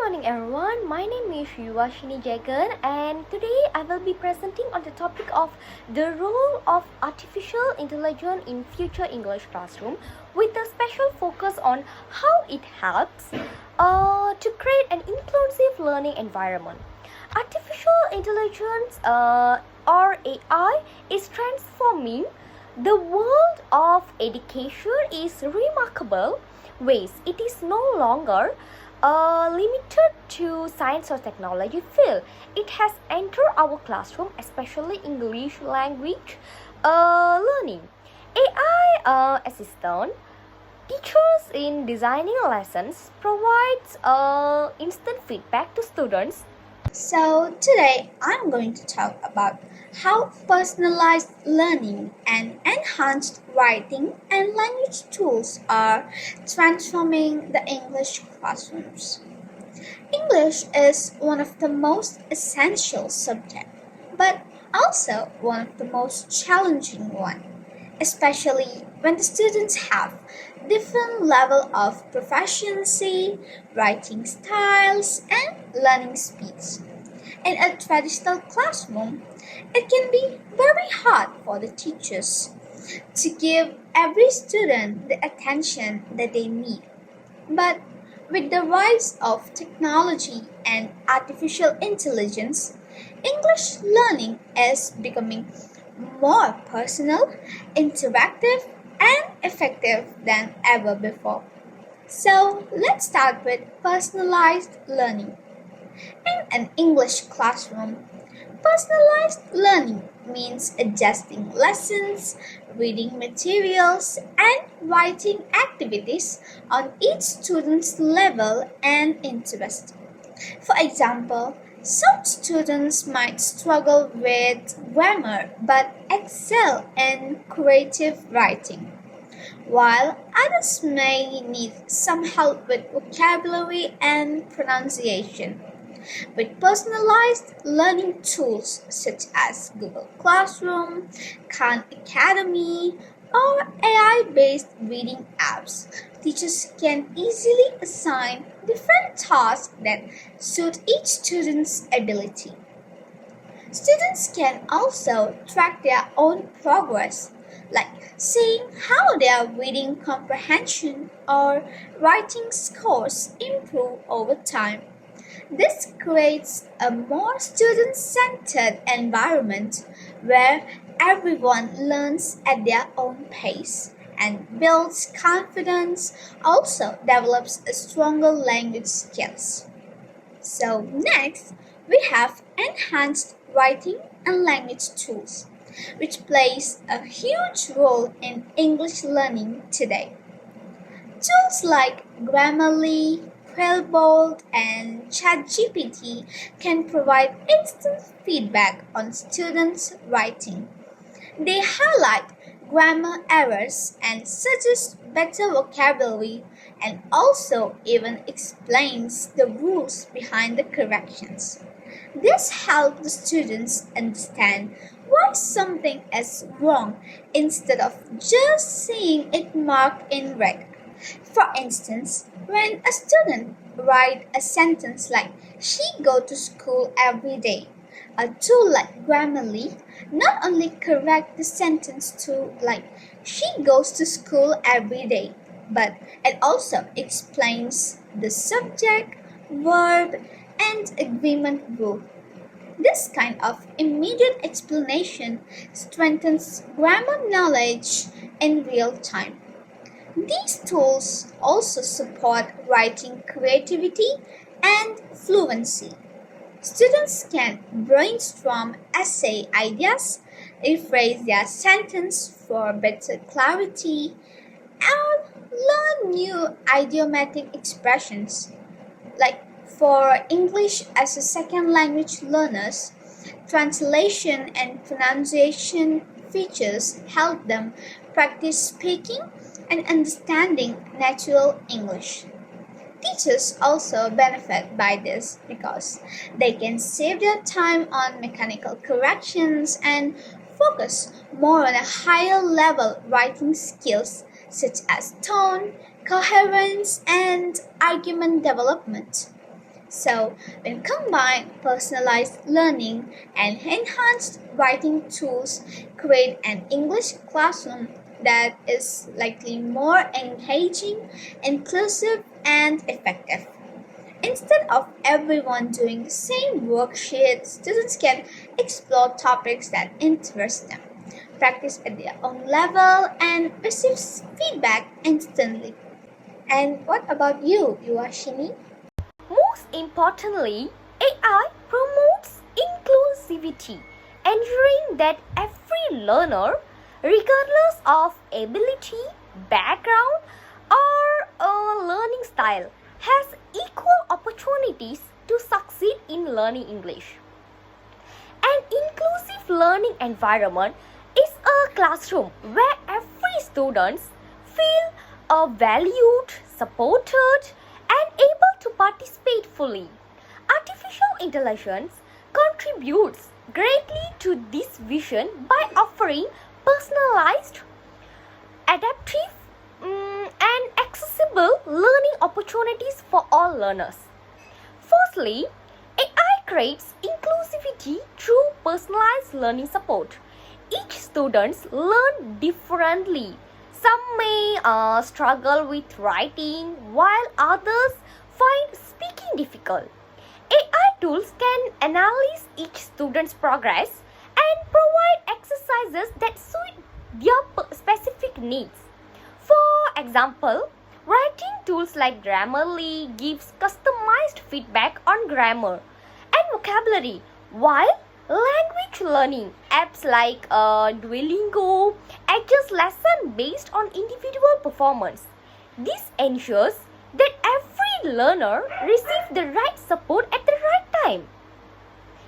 morning everyone, my name is Yuvashini Jagan and today I will be presenting on the topic of the role of artificial intelligence in future English classroom with a special focus on how it helps to create an inclusive learning environment. Artificial intelligence or AI is transforming the world of education is remarkable ways. It is no longer limited to science or technology field. It has entered our classroom, especially English language learning. AI assistant teachers in designing lessons provides instant feedback to students. So, today I'm going to talk about how personalized learning and enhanced writing and language tools are transforming the English classrooms. English is one of the most essential subjects, but also one of the most challenging one, especially when the students have different level of proficiency, writing styles, and learning speeds. In a traditional classroom, it can be very hard for the teachers to give every student the attention that they need. But with the rise of technology and artificial intelligence, English learning is becoming more personal, interactive, and effective than ever before. So, let's start with personalized learning. In an English classroom, personalized learning means adjusting lessons, reading materials, and writing activities on each student's level and interest. For example, some students might struggle with grammar but excel in creative writing, while others may need some help with vocabulary and pronunciation. With personalized learning tools such as Google Classroom, Khan Academy, or AI based reading apps, teachers can easily assign different tasks that suit each student's ability. Students can also track their own progress, like seeing how their reading comprehension or writing scores improve over time. This creates a more student centered environment where everyone learns at their own pace and builds confidence, also develops a stronger language skills. So, next, we have enhanced writing and language tools, which plays a huge role in English learning today. Tools like Grammarly, Quillbolt, and ChatGPT can provide instant feedback on students' writing. They highlight grammar errors and suggest better vocabulary and also even explains the rules behind the corrections. This helps the students understand why something is wrong instead of just seeing it marked in red. For instance, when a student write a sentence like she go to school every day, a tool like Grammarly not only correct the sentence to like she goes to school every day, but it also explains the subject, verb, and agreement rule. This kind of immediate explanation strengthens grammar knowledge in real time. These tools also support writing creativity and fluency. Students can brainstorm essay ideas, rephrase their sentence for better clarity, and learn new idiomatic expressions. Like for English as a second language learners, translation and pronunciation features help them practice speaking and understanding natural English. Teachers also benefit by this because they can save their time on mechanical corrections and focus more on a higher level writing skills such as tone, coherence, and argument development. So, when combined, personalized learning and enhanced writing tools create an English classroom that is likely more engaging, inclusive, and effective. Instead of everyone doing the same worksheet, students can explore topics that interest them, practice at their own level, and receive feedback instantly. And what about you, Yuashini? Most importantly, AI promotes inclusivity, ensuring that every learner, regardless of ability, background, or learning style, has equal opportunities to succeed in learning English. An inclusive learning environment is a classroom where every student feel valued, supported, and able to participate fully. Artificial intelligence contributes greatly to this vision by offering personalized, adaptive, and accessible learning opportunities for all learners. Firstly, AI creates inclusivity through personalized learning support. Each student learn differently. Some may struggle with writing, while others find speaking difficult. AI tools can analyze each student's progress and provide exercises that suit their specific needs. For example, writing tools like Grammarly gives customized feedback on grammar and vocabulary, while language learning apps like Duolingo adjust lesson based on individual performance. This ensures that every learner receives the right support at the right time.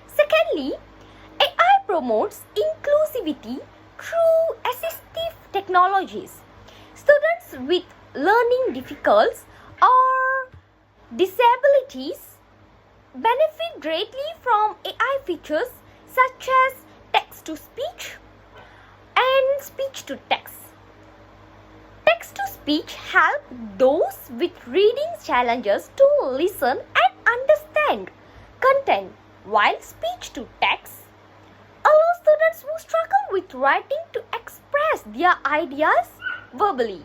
Secondly, AI promotes inclusivity through assistive technologies. Students with learning difficulties or disabilities benefit greatly from AI features such as text to speech and speech to text. Text to speech help those with reading challenges to listen and understand content, while speech to text allows students who struggle with writing to express their ideas verbally.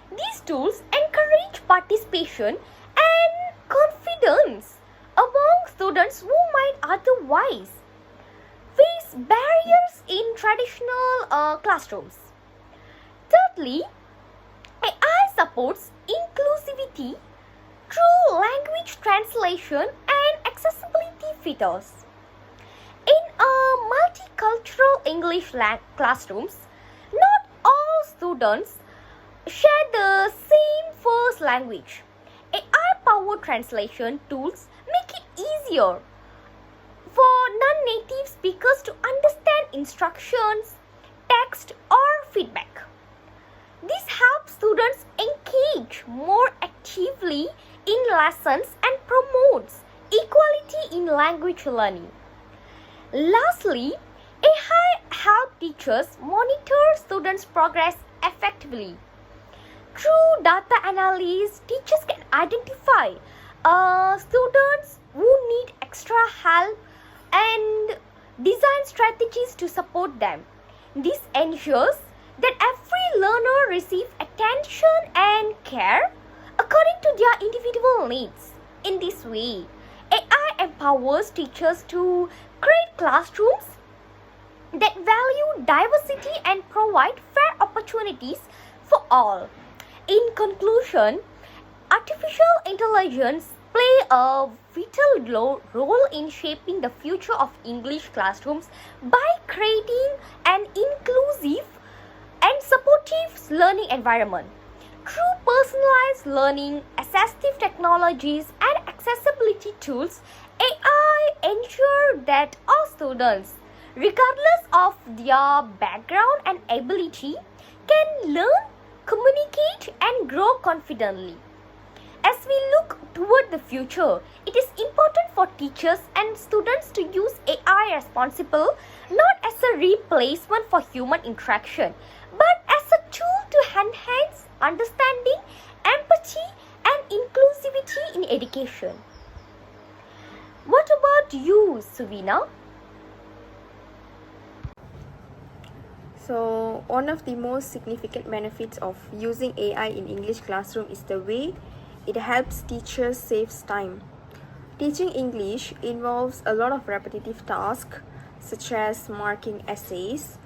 These tools encourage participation and confidence among students who might otherwise face barriers in traditional classrooms. Thirdly, AI supports inclusivity through language translation and accessibility features. In multicultural English classrooms, not all students share the same first language. AI-powered translation tools make it easier for non-native speakers to understand instructions, text, or feedback. This helps students engage more actively in lessons and promotes equality in language learning. Lastly, AI helps teachers monitor students' progress effectively. Through data analysis, teachers can identify students who need extra help and design strategies to support them. This ensures that every learner receives attention and care according to their individual needs. In this way, AI empowers teachers to create classrooms that value diversity and provide fair opportunities for all. In conclusion, artificial intelligence play a vital role in shaping the future of English classrooms by creating an inclusive and supportive learning environment. Through personalized learning, assistive technologies, and accessibility tools, AI ensure that all students, regardless of their background and ability, can learn, communicate, and grow confidently. As we look toward the future, it is important for teachers and students to use AI responsible, not as a replacement for human interaction, but as a tool to enhance understanding, empathy, and inclusivity in education. What about you, Suvina? So, one of the most significant benefits of using AI in English classroom is the way it helps teachers save time. Teaching English involves a lot of repetitive tasks such as marking essays,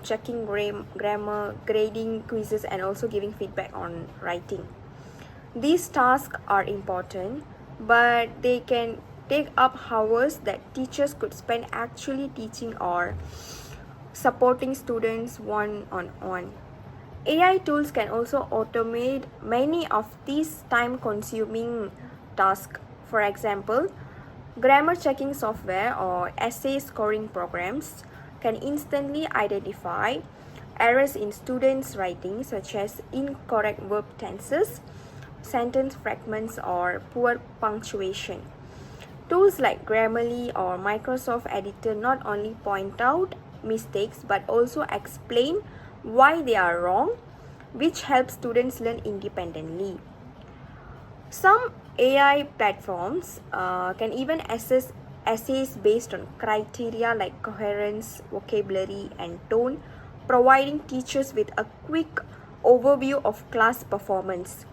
checking grammar, grading quizzes, and also giving feedback on writing. These tasks are important, but they can take up hours that teachers could spend actually teaching or supporting students one on one. AI tools can also automate many of these time consuming tasks. For example, grammar checking software or essay scoring programs can instantly identify errors in students' writing, such as incorrect verb tenses, sentence fragments, or poor punctuation. Tools like Grammarly or Microsoft Editor not only point out mistakes but also explain why they are wrong, which helps students learn independently. Some AI platforms can even assess essays based on criteria like coherence, vocabulary, and tone, providing teachers with a quick overview of class performance.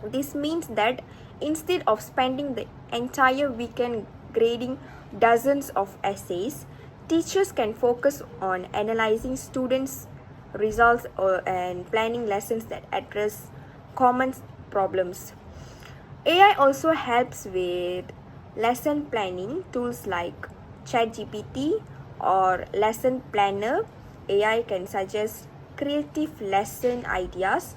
This means that instead of spending the entire weekend grading dozens of essays, teachers can focus on analyzing students' results and planning lessons that address common problems. AI also helps with lesson planning tools like ChatGPT or Lesson Planner. AI can suggest creative lesson ideas,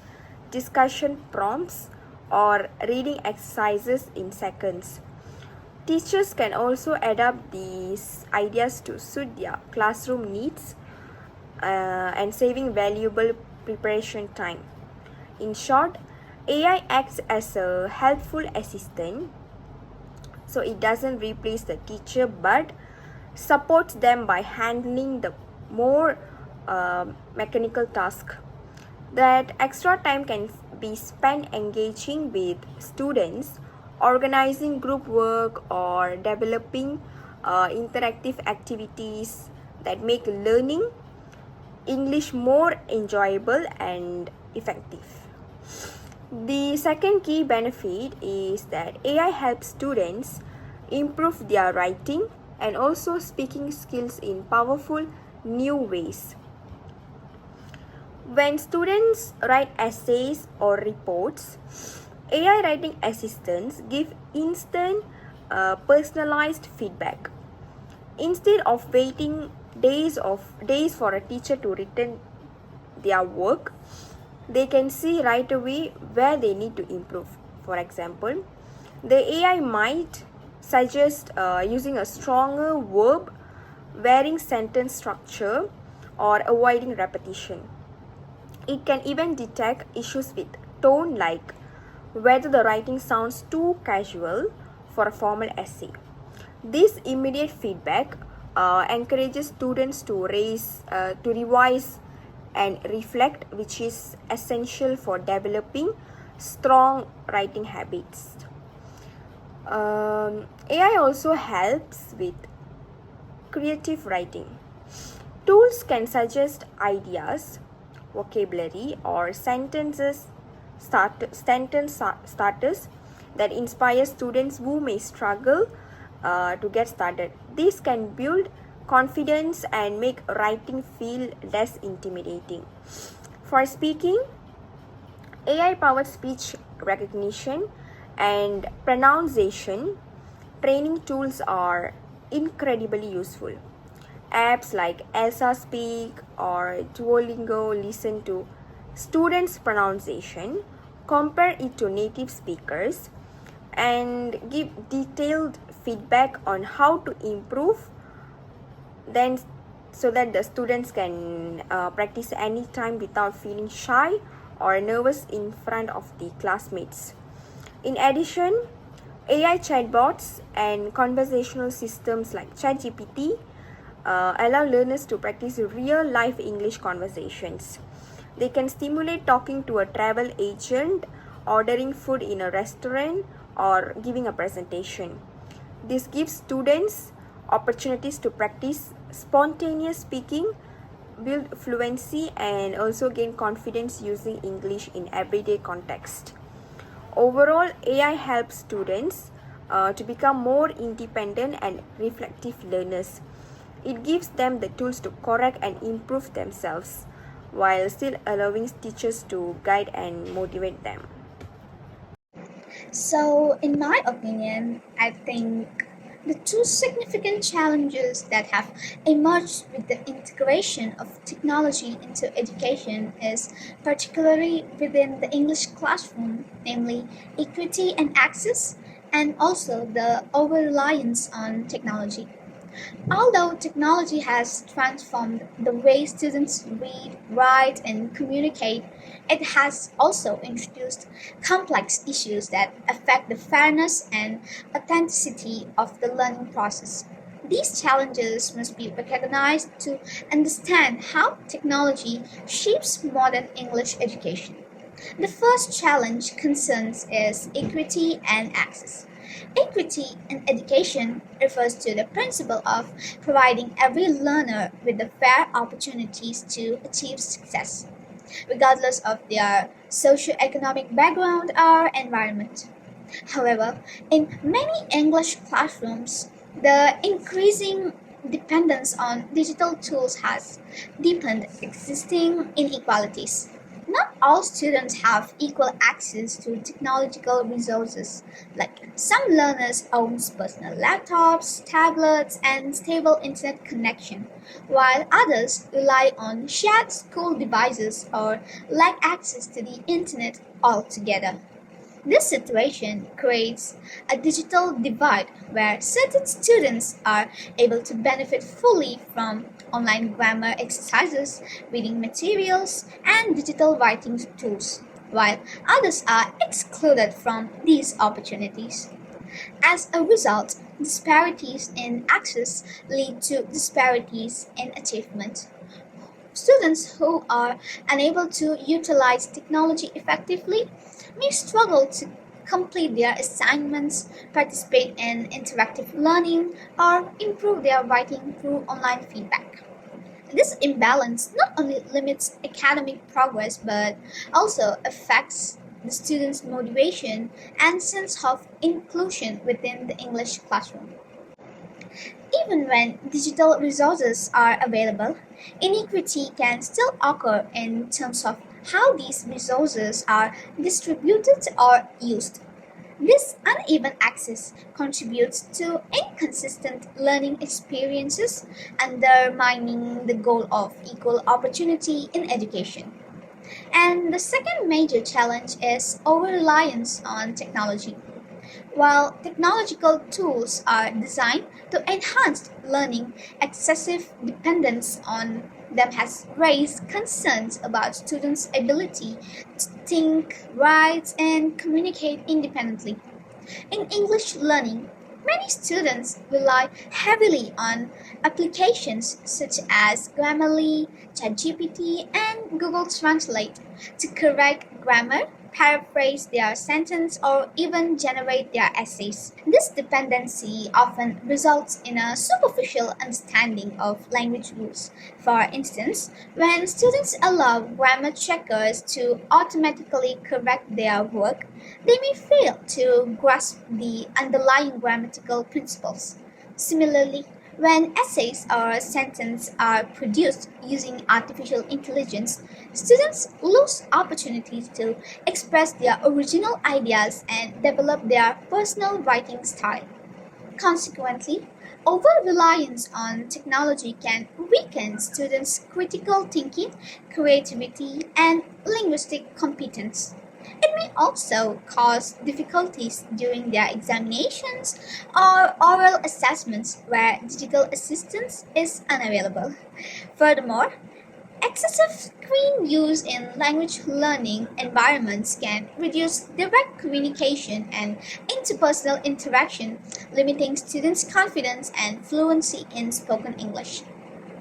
discussion prompts, or reading exercises in seconds. Teachers can also adapt these ideas to suit their classroom needs and saving valuable preparation time. In short, AI acts as a helpful assistant, so it doesn't replace the teacher but supports them by handling the more mechanical task. That extra time can be spent engaging with students, organizing group work, or developing interactive activities that make learning English more enjoyable and effective. The second key benefit is that AI helps students improve their writing and also speaking skills in powerful new ways. When students write essays or reports, AI writing assistants give instant personalized feedback. Instead of waiting days for a teacher to return their work, they can see right away where they need to improve. For example, the AI might suggest using a stronger verb, varying sentence structure, or avoiding repetition. It can even detect issues with tone, like whether the writing sounds too casual for a formal essay. This immediate feedback encourages students to revise and reflect, which is essential for developing strong writing habits. AI also helps with creative writing. Tools can suggest ideas, vocabulary, or sentence starters that inspire students who may struggle to get started. This can build confidence and make writing feel less intimidating. For speaking, AI-powered speech recognition and pronunciation training tools are incredibly useful. Apps like Elsa Speak or Duolingo listen to students' pronunciation, compare it to native speakers, and give detailed feedback on how to improve, then so that the students can practice anytime without feeling shy or nervous in front of the classmates. In addition, AI chatbots and conversational systems like ChatGPT allow learners to practice real life English conversations. They can stimulate talking to a travel agent, ordering food in a restaurant, or giving a presentation. This gives students opportunities to practice spontaneous speaking, build fluency, and also gain confidence using English in everyday context. Overall, AI helps students to become more independent and reflective learners. It gives them the tools to correct and improve themselves while still allowing teachers to guide and motivate them. So, in my opinion, I think the two significant challenges that have emerged with the integration of technology into education is particularly within the English classroom, namely equity and access, and also the over reliance on technology. Although technology has transformed the way students read, write, and communicate, it has also introduced complex issues that affect the fairness and authenticity of the learning process. These challenges must be recognized to understand how technology shapes modern English education. The first challenge concerns is equity and access. Equity in education refers to the principle of providing every learner with the fair opportunities to achieve success, regardless of their socioeconomic background or environment. However, in many English classrooms, the increasing dependence on digital tools has deepened existing inequalities. Not all students have equal access to technological resources. Like some learners own personal laptops, tablets, and stable internet connection, while others rely on shared school devices or lack access to the internet altogether. This situation creates a digital divide where certain students are able to benefit fully from online grammar exercises, reading materials, and digital writing tools, while others are excluded from these opportunities. As a result, disparities in access lead to disparities in achievement. Students who are unable to utilize technology effectively may struggle to complete their assignments, participate in interactive learning, or improve their writing through online feedback. This imbalance not only limits academic progress but also affects the students' motivation and sense of inclusion within the English classroom. Even when digital resources are available, inequity can still occur in terms of how these resources are distributed or used. This uneven access contributes to inconsistent learning experiences, undermining the goal of equal opportunity in education. And the second major challenge is over reliance on technology. While technological tools are designed to enhance learning, excessive dependence on them has raised concerns about students' ability to think, write, and communicate independently. In English learning, many students rely heavily on applications such as Grammarly, ChatGPT, and Google Translate to correct grammar, paraphrase their sentence, or even generate their essays. This dependency often results in a superficial understanding of language rules. For instance, when students allow grammar checkers to automatically correct their work, they may fail to grasp the underlying grammatical principles. Similarly, when essays or sentences are produced using artificial intelligence, students lose opportunities to express their original ideas and develop their personal writing style. Consequently, over reliance on technology can weaken students' critical thinking, creativity, and linguistic competence. It may also cause difficulties during their examinations or oral assessments where digital assistance is unavailable. Furthermore, excessive screen use in language learning environments can reduce direct communication and interpersonal interaction, limiting students' confidence and fluency in spoken English.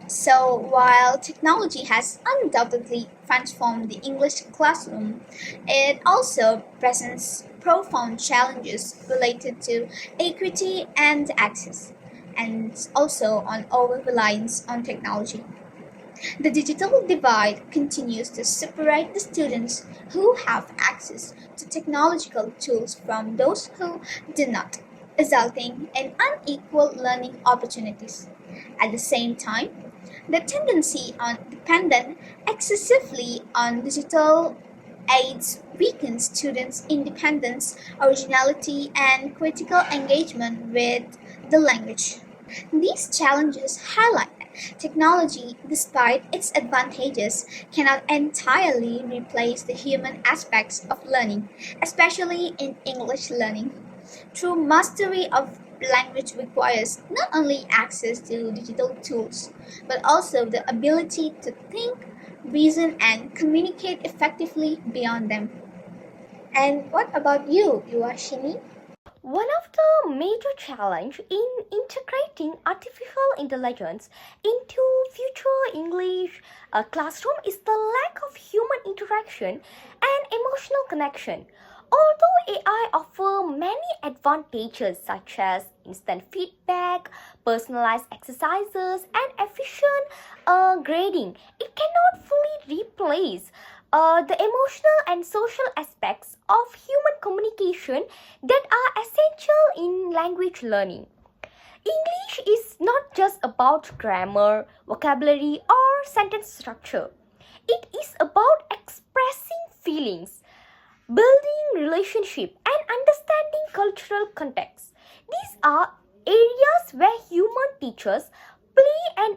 So, while technology has undoubtedly transformed the English classroom, it also presents profound challenges related to equity and access, and also on over reliance on technology. The digital divide continues to separate the students who have access to technological tools from those who do not, resulting in unequal learning opportunities. At the same time, the tendency on dependent excessively on digital aids weakens students' independence, originality, and critical engagement with the language. These challenges highlight that technology, despite its advantages, cannot entirely replace the human aspects of learning, especially in English learning. True mastery of language requires not only access to digital tools, but also the ability to think, reason, and communicate effectively beyond them. And what about you, Yuashini? One of the major challenges in integrating artificial intelligence into future English classroom is the lack of human interaction and emotional connection. Although AI offers many advantages such as instant feedback, personalized exercises, and efficient grading, it cannot fully replace the emotional and social aspects of human communication that are essential in language learning. English is not just about grammar, vocabulary, or sentence structure. It is about expressing feelings, building relationship, and understanding cultural context. These are areas where human teachers play an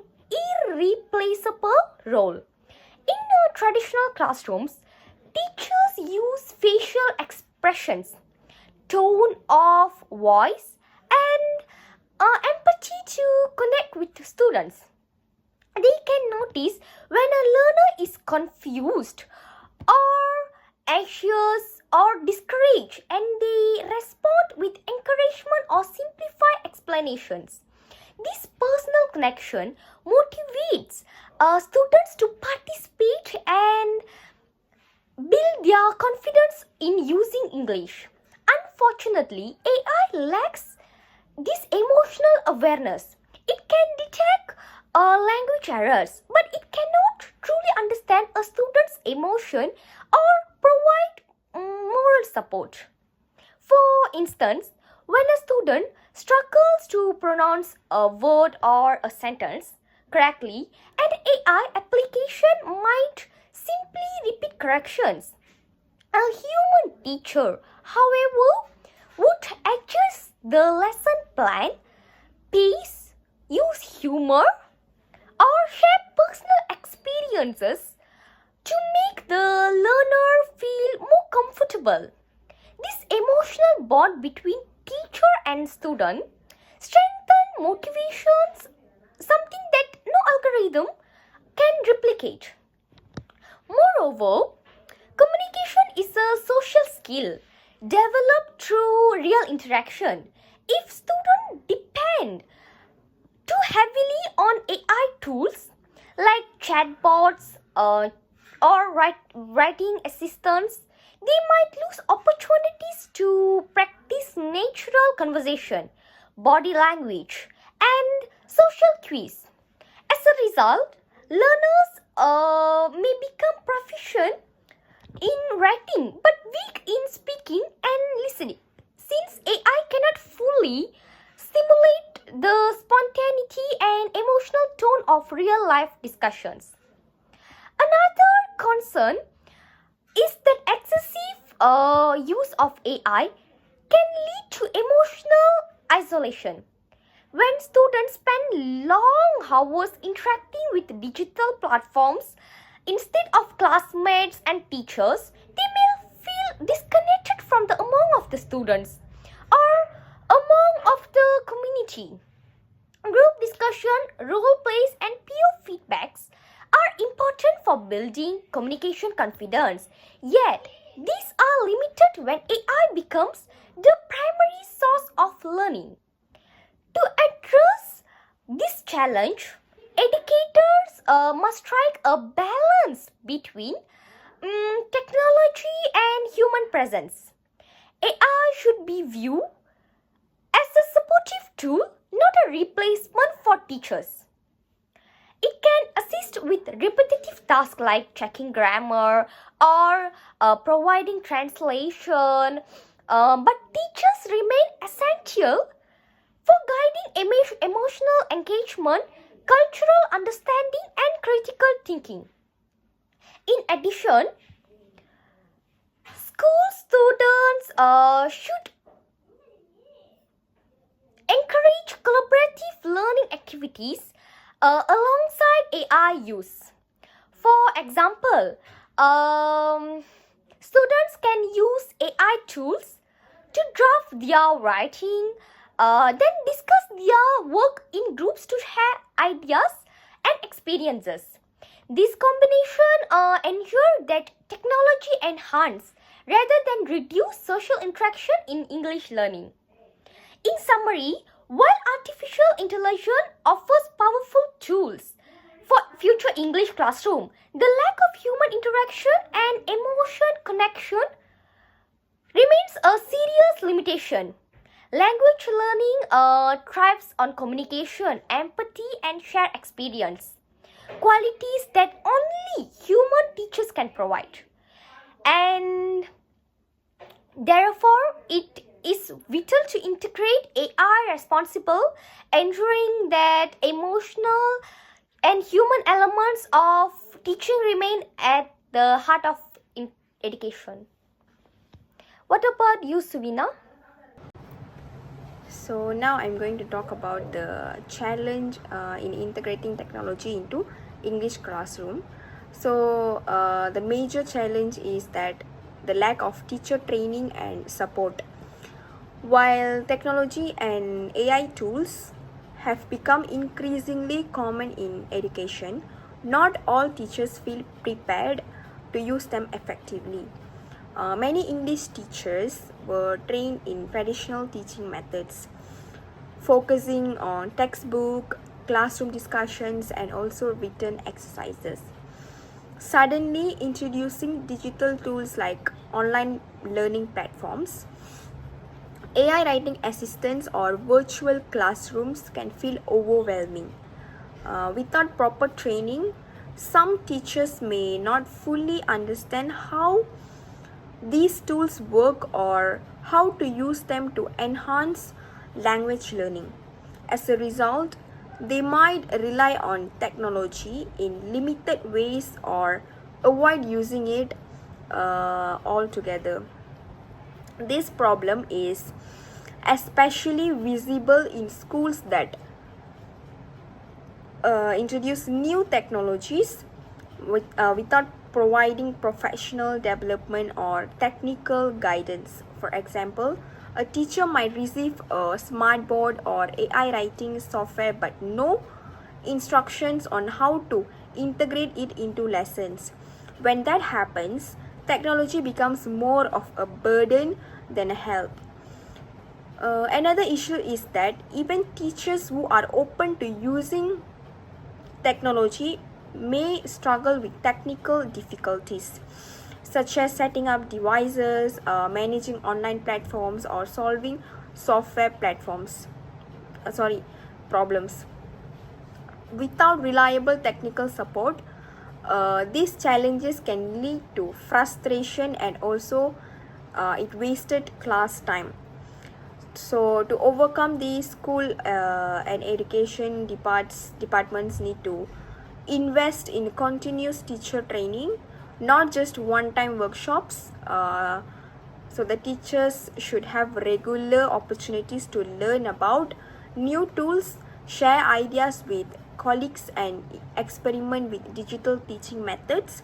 irreplaceable role. In traditional classrooms, teachers use facial expressions, tone of voice, and empathy to connect with students. They can notice when a learner is confused or anxious or discouraged, and they respond with encouragement or simplified explanations. This personal connection motivates students to participate and build their confidence in using English. Unfortunately, AI lacks this emotional awareness. It can detect language errors, but it cannot truly understand a student's emotion or provide moral support. For instance, when a student struggles to pronounce a word or a sentence correctly, an AI application might simply repeat corrections. A human teacher, however, would adjust the lesson plan, pace, use humor, or share personal experiences to make the learner feel more comfortable. This emotional bond between teacher and student strengthen motivations, something that no algorithm can replicate. Moreover, communication is a social skill developed through real interaction. If students depend too heavily on AI tools like chatbots or writing assistants, they might lose opportunities to practice natural conversation, body language, and social cues. As a result, learners may become proficient in writing but weak in speaking and listening, since AI cannot fully stimulate the spontaneity and emotional tone of real life discussions. Another concern is that excessive use of AI can lead to emotional isolation. When students spend long hours interacting with digital platforms instead of classmates and teachers, they may feel disconnected from the among of the students or among of the community. Group discussion, role plays, and peer feedbacks are important for building communication confidence. Yet, these are limited when AI becomes the primary source of learning. To address this challenge, educators must strike a balance between technology and human presence. AI should be viewed as a supportive tool, not a replacement for teachers. It can assist with repetitive tasks like checking grammar or providing translation, but teachers remain essential for guiding emotional engagement, cultural understanding, and critical thinking. In addition, school students should encourage collaborative learning activities alongside AI use. For example, students can use AI tools to draft their writing, then discuss their work in groups to share ideas and experiences. This combination ensures that technology enhance rather than reduce social interaction in English learning. In summary, while artificial intelligence offers powerful tools for future English classroom, the lack of human interaction and emotion connection remains a serious limitation. Language learning thrives on communication, empathy, and shared experience, qualities that only human teachers can provide. And therefore, it is vital to integrate AI responsible, ensuring that emotional and human elements of teaching remain at the heart of education. What about you, Suvina? So now I'm going to talk about the challenge in integrating technology into English classroom. So the major challenge is that the lack of teacher training and support. While technology and AI tools have become increasingly common in education, not all teachers feel prepared to use them effectively. Many English teachers were trained in traditional teaching methods, focusing on textbook, classroom discussions, and also written exercises. Suddenly introducing digital tools like online learning platforms, AI writing assistants, or virtual classrooms can feel overwhelming. Without proper training, some teachers may not fully understand how these tools work or how to use them to enhance language learning. As a result, they might rely on technology in limited ways or avoid using it altogether. This problem is especially visible in schools that introduce new technologies without providing professional development or technical guidance. For example, a teacher might receive a smart board or AI writing software but no instructions on how to integrate it into lessons. When that happens, technology becomes more of a burden than a help. Another issue is that even teachers who are open to using technology may struggle with technical difficulties such as setting up devices, managing online platforms, or solving software problems. Without reliable technical support, these challenges can lead to frustration and also it wasted class time. So to overcome these, school and education departments need to invest in continuous teacher training, not just one-time workshops. So the teachers should have regular opportunities to learn about new tools, share ideas with colleagues, and experiment with digital teaching methods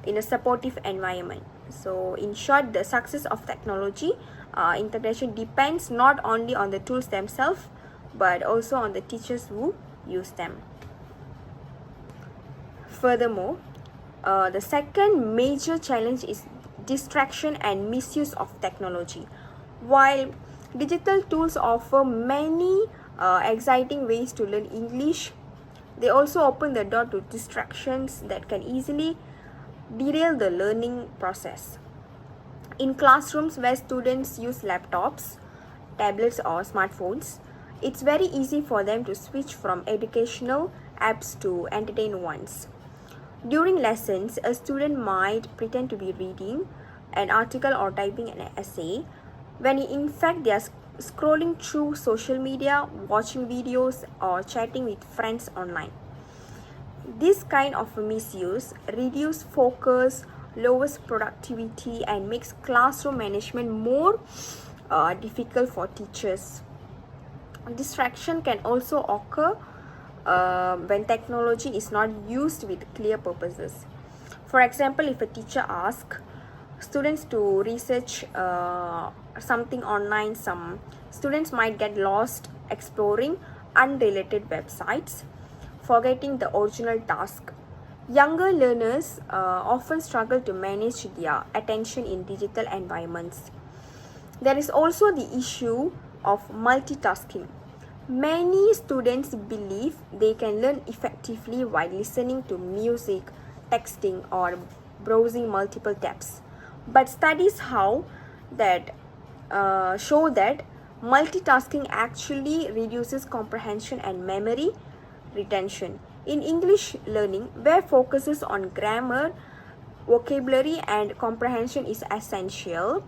in a supportive environment. So in short, the success of technology integration depends not only on the tools themselves but also on the teachers who use them. Furthermore, the second major challenge is distraction and misuse of technology. While digital tools offer many exciting ways to learn English, they also open the door to distractions that can easily derail the learning process. In classrooms where students use laptops, tablets, or smartphones, it's very easy for them to switch from educational apps to entertain ones. During lessons, a student might pretend to be reading an article or typing an essay when in fact they are scrolling through social media, watching videos, or chatting with friends online. This kind of misuse reduces focus, lowers productivity, and makes classroom management more difficult for teachers. Distraction can also occur when technology is not used with clear purposes. For example, if a teacher asks students to research something online, some students might get lost exploring unrelated websites, forgetting the original task. Younger learners often struggle to manage their attention in digital environments. There is also the issue of multitasking. Many students believe they can learn effectively while listening to music, texting, or browsing multiple tabs. But studies show that multitasking actually reduces comprehension and memory retention. In English learning, where focuses on grammar, vocabulary, and comprehension is essential,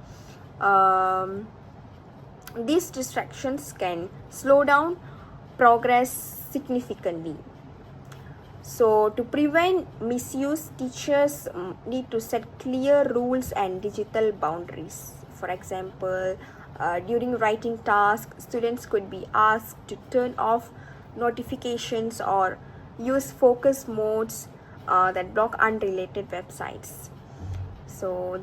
these distractions can slow down progress significantly. So, to prevent misuse, teachers need to set clear rules and digital boundaries. For example, during writing tasks, students could be asked to turn off notifications or use focus modes that block unrelated websites. So,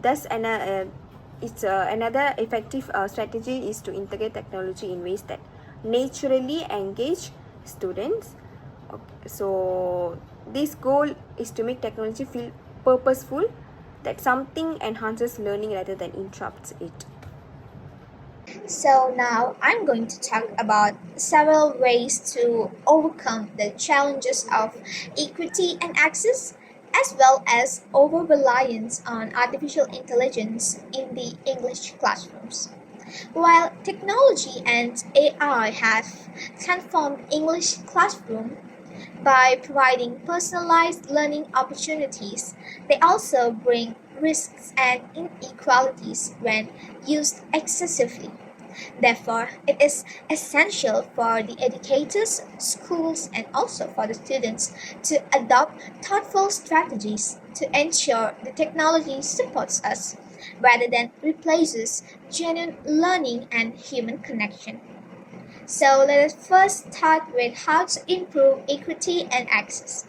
another effective strategy is to integrate technology in ways that naturally engage students. Okay. So this goal is to make technology feel purposeful, that something enhances learning rather than interrupts it. So now I'm going to talk about several ways to overcome the challenges of equity and access, as well as over-reliance on artificial intelligence in the English classrooms. While technology and AI have transformed English classroom by providing personalized learning opportunities, they also bring risks and inequalities when used excessively. Therefore, it is essential for the educators, schools, and also for the students to adopt thoughtful strategies to ensure the technology supports us rather than replaces genuine learning and human connection. So let us first start with how to improve equity and access.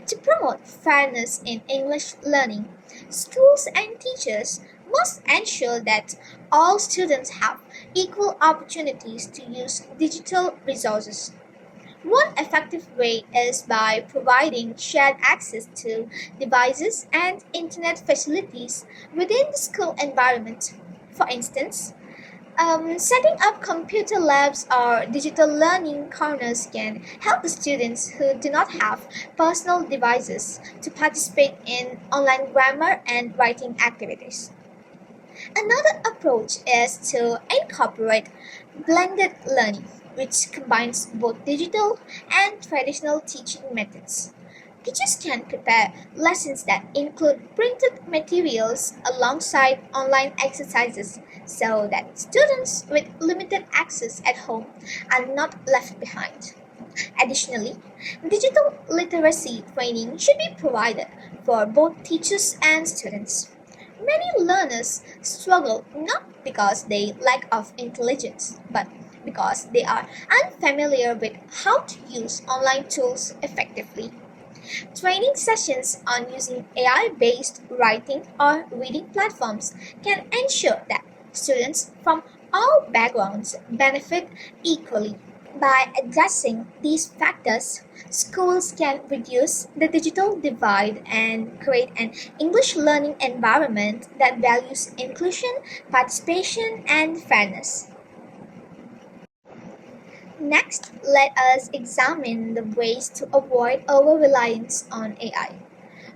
To promote fairness in English learning, schools and teachers must ensure that all students have equal opportunities to use digital resources. One effective way is by providing shared access to devices and internet facilities within the school environment. For instance, setting up computer labs or digital learning corners can help the students who do not have personal devices to participate in online grammar and writing activities. Another approach is to incorporate blended learning, which combines both digital and traditional teaching methods. Teachers can prepare lessons that include printed materials alongside online exercises so that students with limited access at home are not left behind. Additionally, digital literacy training should be provided for both teachers and students. Many learners struggle not because they lack of intelligence, but because they are unfamiliar with how to use online tools effectively. Training sessions on using AI-based writing or reading platforms can ensure that students from all backgrounds benefit equally. By addressing these factors, schools can reduce the digital divide and create an English learning environment that values inclusion, participation, and fairness. Next, let us examine the ways to avoid over reliance on AI.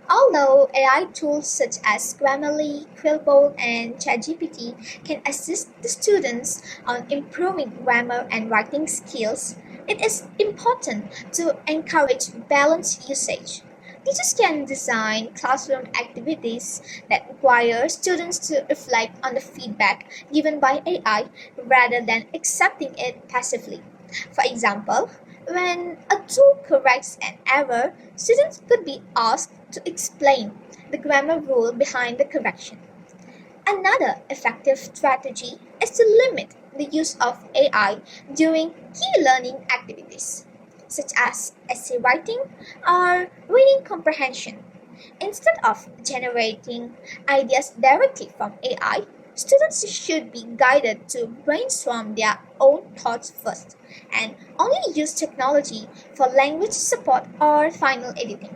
Although AI tools such as Grammarly, Quillbot, and ChatGPT can assist the students on improving grammar and writing skills, it is important to encourage balanced usage. Teachers can design classroom activities that require students to reflect on the feedback given by AI rather than accepting it passively. For example, when a tool corrects an error, students could be asked to explain the grammar rule behind the correction. Another effective strategy is to limit the use of AI during key learning activities, such as essay writing or reading comprehension. Instead of generating ideas directly from AI, students should be guided to brainstorm their own thoughts first and only use technology for language support or final editing.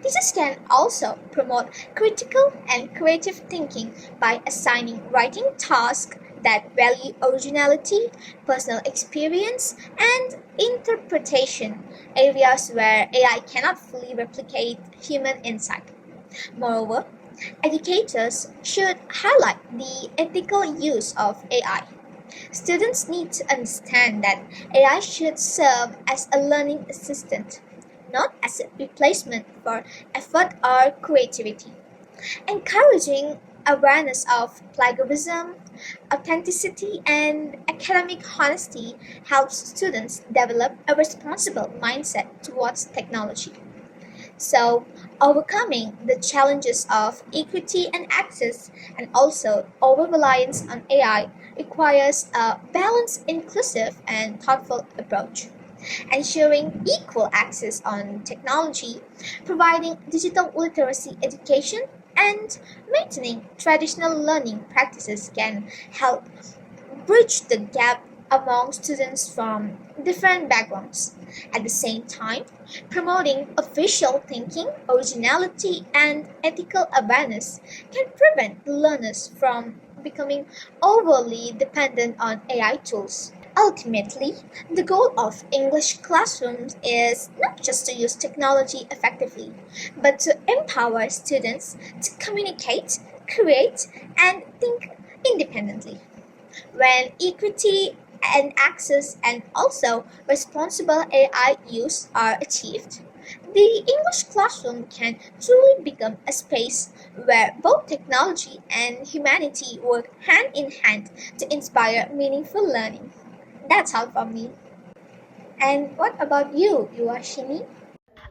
Teachers can also promote critical and creative thinking by assigning writing tasks that value originality, personal experience, and interpretation, areas where AI cannot fully replicate human insight. Moreover, educators should highlight the ethical use of AI. Students need to understand that AI should serve as a learning assistant, not as a replacement for effort or creativity. Encouraging awareness of plagiarism, authenticity, and academic honesty helps students develop a responsible mindset towards technology. So, overcoming the challenges of equity and access and also over reliance on AI requires a balanced, inclusive, and thoughtful approach. Ensuring equal access on technology, providing digital literacy education, and maintaining traditional learning practices can help bridge the gap among students from different backgrounds. At the same time, promoting official thinking, originality, and ethical awareness can prevent learners from becoming overly dependent on AI tools. Ultimately, the goal of English classrooms is not just to use technology effectively, but to empower students to communicate, create, and think independently. When equity and access and also responsible AI use are achieved, the English classroom can truly become a space where both technology and humanity work hand in hand to inspire meaningful learning. That's all from me. And what about you, Yuashini?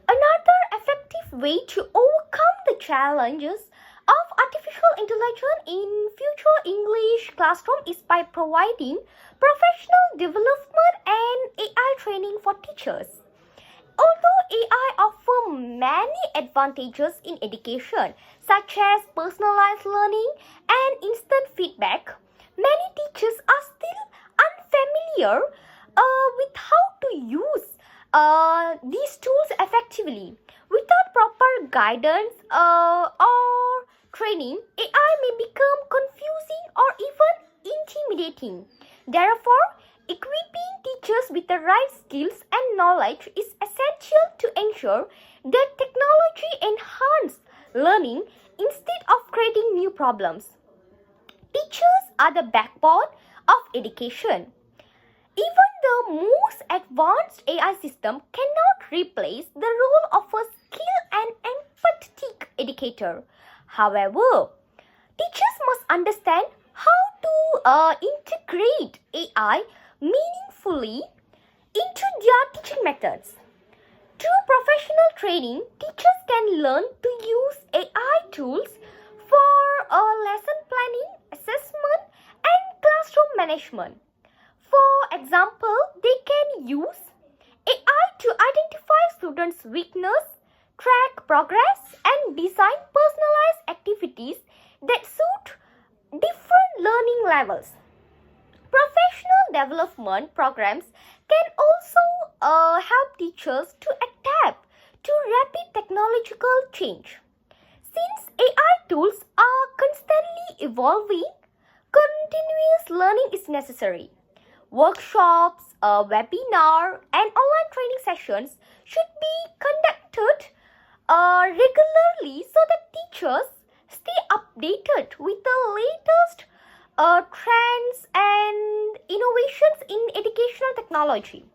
Another effective way to overcome the challenges of artificial intelligence in future English classroom is by providing professional development and AI training for teachers. Although AI offers many advantages in education, such as personalized learning and instant feedback, many teachers are still unfamiliar with how to use these tools effectively. Without proper guidance or training, AI may become confusing or even intimidating. Therefore, equipping teachers with the right skills and knowledge is essential to ensure that technology enhances learning instead of creating new problems. Teachers are the backbone of education. Even the most advanced AI system cannot replace the role of a skilled and empathetic educator. However, teachers must understand how to integrate AI meaningfully into their teaching methods. Through professional training, teachers can learn to use AI tools for lesson planning, assessment, and classroom management. For example, they can use AI to identify students' weakness, track progress, and design personalized activities that suit different learning levels. Professional development programs can also help teachers to adapt to rapid technological change. Since AI tools are constantly evolving, continuous learning is necessary. Workshops, a webinar, and online training sessions should be conducted regularly so that teachers stay updated with the latest trends and innovations in educational technology.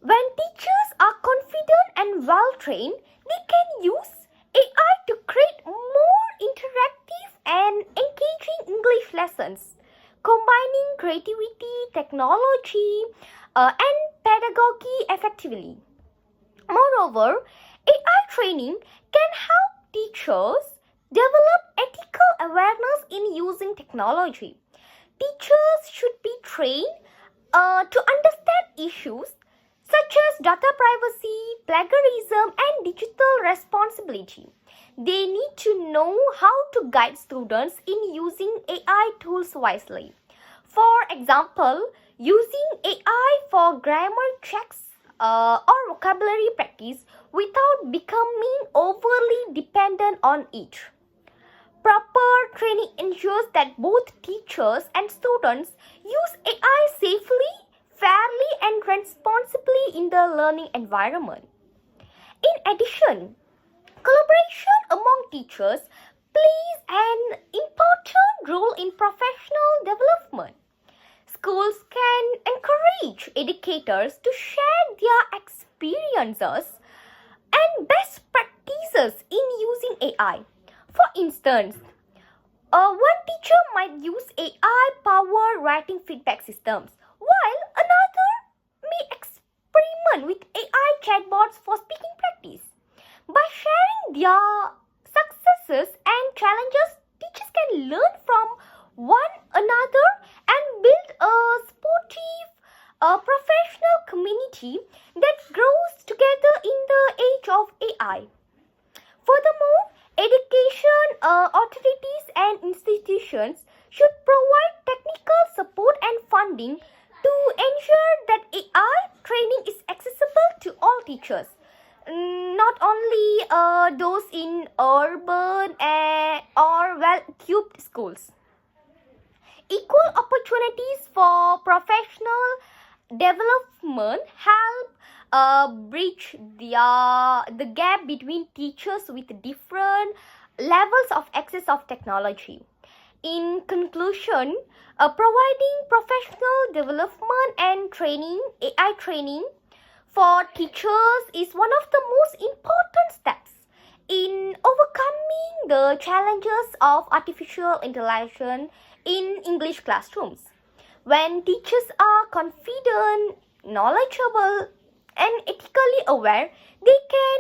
When teachers are confident and well trained, they can use AI to create more interactive and engaging English lessons, combining creativity, technology, and pedagogy effectively. Moreover, AI training can help teachers develop ethical awareness in using technology. Teachers should be trained to understand issues such as data privacy, plagiarism, and digital responsibility. They need to know how to guide students in using AI tools wisely. For example, using AI for grammar checks or vocabulary practice without becoming overly dependent on it. Proper training ensures that both teachers and students use AI safely, fairly, and responsibly in the learning environment. In addition, collaboration among teachers plays an important role in professional development. Schools can encourage educators to share their experiences and best practices in using AI. For instance, one teacher might use AI-powered writing feedback systems, while another may experiment with AI chatbots for speaking practice. By sharing their successes and challenges, teachers can learn from one another and build a sportive, professional community that grows together in the age of AI. Furthermore, education authorities and institutions should provide technical support and funding to ensure that AI training is accessible to all teachers, not only those in urban or well-equipped schools. Equal opportunities for professional development help bridge the gap between teachers with different levels of access of technology. In conclusion, providing professional development and training, AI training for teachers is one of the most important steps in overcoming the challenges of artificial intelligence in English classrooms. When teachers are confident, knowledgeable, and ethically aware, they can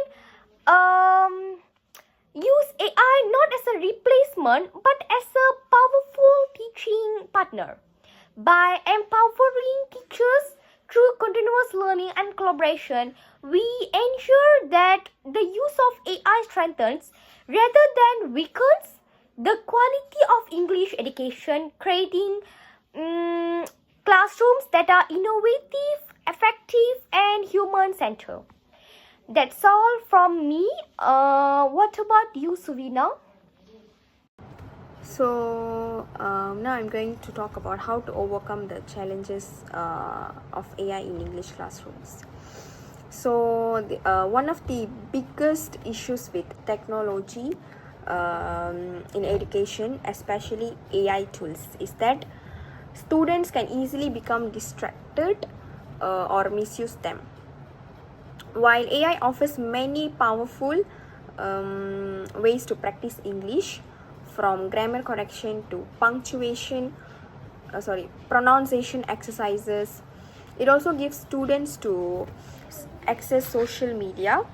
use AI not as a replacement but as a powerful teaching partner. By empowering teachers through continuous learning and collaboration, we ensure that the use of AI strengthens rather than weakens the quality of English education, creating classrooms that are innovative, effective, and human-centered. That's all from me. What about you, Suvina? So now I'm going to talk about how to overcome the challenges of AI in English classrooms. So one of the biggest issues with technology in education, especially AI tools, is that students can easily become distracted or misuse them. While AI offers many powerful ways to practice English, from grammar correction to pronunciation exercises, it also gives students to access social media,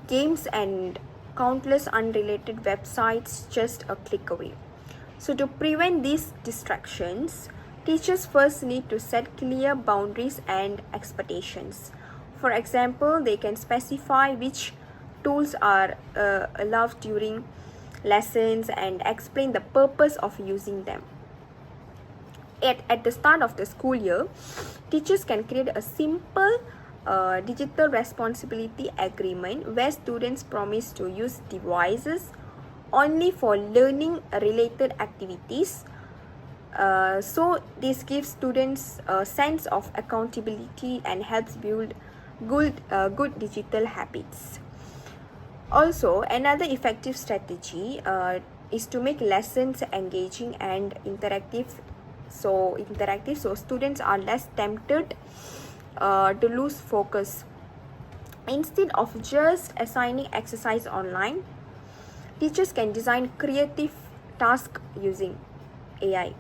games, and countless unrelated websites just a click away. So to prevent these distractions, teachers first need to set clear boundaries and expectations. For example, they can specify which tools are allowed during lessons and explain the purpose of using them. At the start of the school year, teachers can create a simple digital responsibility agreement where students promise to use devices only for learning related activities. So this gives students a sense of accountability and helps build good digital habits. Also, another effective strategy is to make lessons engaging and interactive. So students are less tempted to lose focus. Instead of just assigning exercise online, teachers can design creative tasks using AI.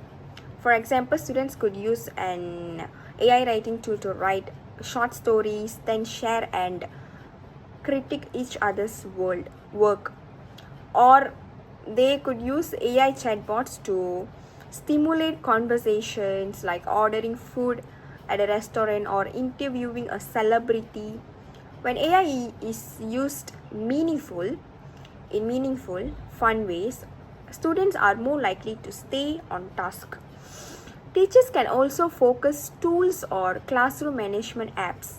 For example, students could use an AI writing tool to write short stories, then share and critique each other's work. Or they could use AI chatbots to stimulate conversations like ordering food at a restaurant or interviewing a celebrity. When AI is used in meaningful, fun ways, students are more likely to stay on task. Teachers can also focus tools or classroom management apps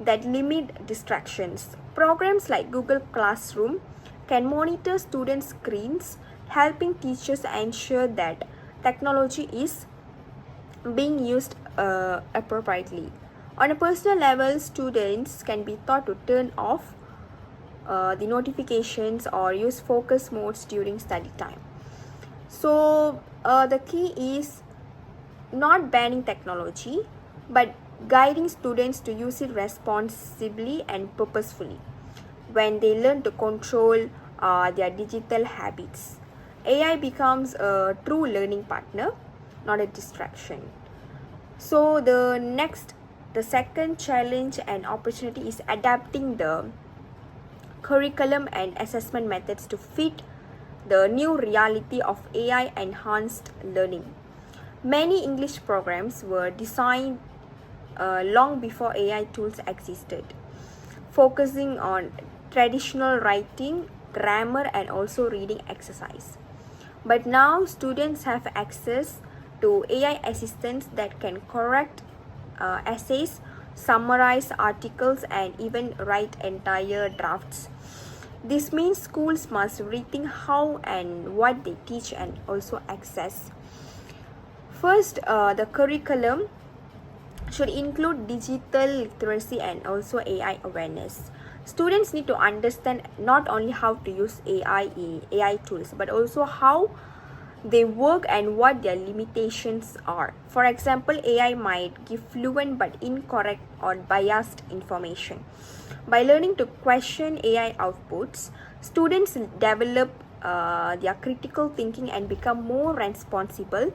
that limit distractions. Programs like Google Classroom can monitor students' screens, helping teachers ensure that technology is being used appropriately. On a personal level, students can be taught to turn off the notifications or use focus modes during study time. So, the key is not banning technology, but guiding students to use it responsibly and purposefully. When they learn to control their digital habits, AI becomes a true learning partner, not a distraction. So the second challenge and opportunity is adapting the curriculum and assessment methods to fit the new reality of AI enhanced learning. Many English programs were designed long before AI tools existed, focusing on traditional writing, grammar, and also reading exercise. But now students have access to AI assistants that can correct essays, summarize articles, and even write entire drafts. This means schools must rethink how and what they teach and also access. First, the curriculum should include digital literacy and also AI awareness. Students need to understand not only how to use AI tools, but also how they work and what their limitations are. For example, AI might give fluent but incorrect or biased information. By learning to question AI outputs, students develop their critical thinking and become more responsible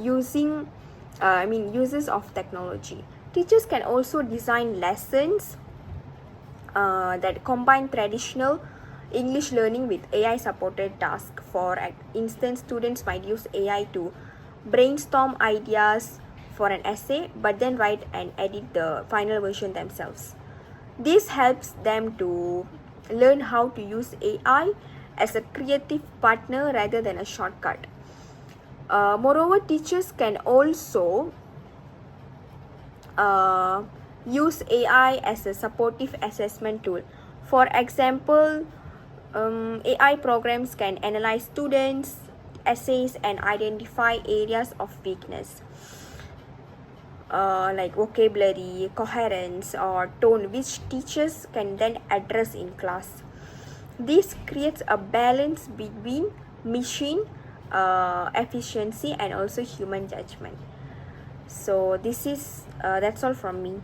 users of technology. Teachers can also design lessons that combine traditional English learning with AI supported tasks. For instance, students might use AI to brainstorm ideas for an essay but then write and edit the final version themselves. This helps them to learn how to use AI as a creative partner rather than a shortcut. Moreover, teachers can also use AI as a supportive assessment tool. For example, AI programs can analyze students' essays and identify areas of weakness, like vocabulary, coherence, or tone, which teachers can then address in class. This creates a balance between machine efficiency and also human judgment. So that's all from me.